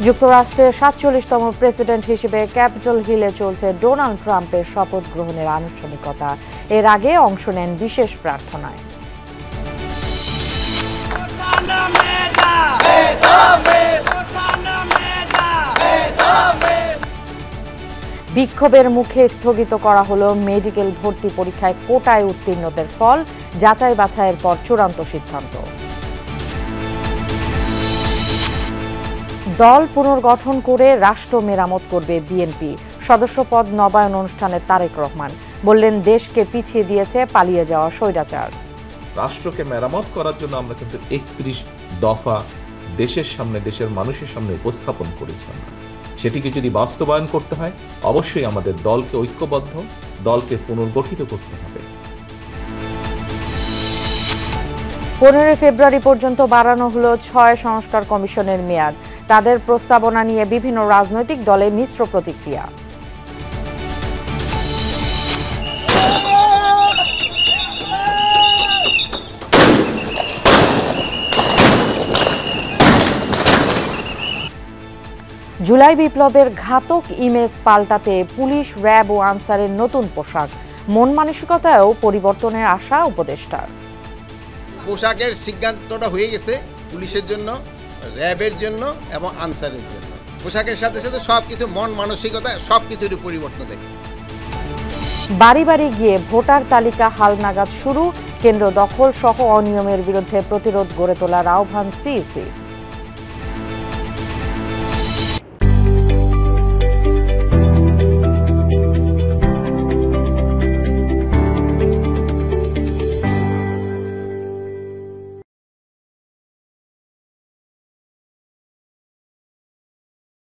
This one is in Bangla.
যুক্তরাষ্ট্রের ৪৭তম প্রেসিডেন্ট হিসেবে ক্যাপিটল হিলে চলছে ডোনাল্ড ট্রাম্পের শপথ গ্রহণের আনুষ্ঠানিকতা। এর আগে অংশ নেন বিশেষ প্রার্থনায়। বিক্ষোভের মুখে স্থগিত করা হলো মেডিকেল ভর্তি পরীক্ষায় কোটায় উত্তীর্ণদের ফল, যাচাই বাছাইয়ের পর চূড়ান্ত সিদ্ধান্ত। দল পুনর্গঠন করে রাষ্ট্র মেরামত করবে বিএনপি। সদস্যপদ নবায়ন অনুষ্ঠানে তারেক রহমান বললেন, দেশকে পিছিয়ে দিয়েছে পালিয়ে যাওয়া স্বৈরাচার। রাষ্ট্রকে মেরামত করার জন্য আমরা কিন্তু ৩১ দফা দেশের সামনে, দেশের মানুষের সামনে উপস্থাপন করেছি। সেটিকে যদি বাস্তবায়ন করতে হয়, অবশ্যই আমাদের দলকে ঐক্যবদ্ধ, দলকে পুনর্গঠিত করতে হবে। 15 ফেব্রুয়ারি পর্যন্ত বাড়ানো হলো 6 সংস্কার কমিশনের মেয়াদ। তাদের প্রস্তাবনা নিয়ে বিভিন্ন রাজনৈতিক দলে মিশ্র প্রতিক্রিয়া। জুলাই বিপ্লবের ঘাতক ইমেজ পাল্টাতে পুলিশ, র্যাব ও আনসারের নতুন পোশাক, মন মানসিকতায়ও পরিবর্তনের আশা উপদেষ্টার। পোশাকের সিদ্ধান্তটা হয়ে গেছে পুলিশের জন্য, র্যাবের জন্য এবং আনসারের জন্য। পোশাকের সাথে সাথে সবকিছু, মন মানসিকতা সবকিছুরই পরিবর্তন দেখে। বাড়ি বাড়ি গিয়ে ভোটার তালিকা হালনাগাদ শুরু, কেন্দ্র দখল সহ অনিয়মের বিরুদ্ধে প্রতিরোধ গড়ে তোলার আহ্বান সিইসি।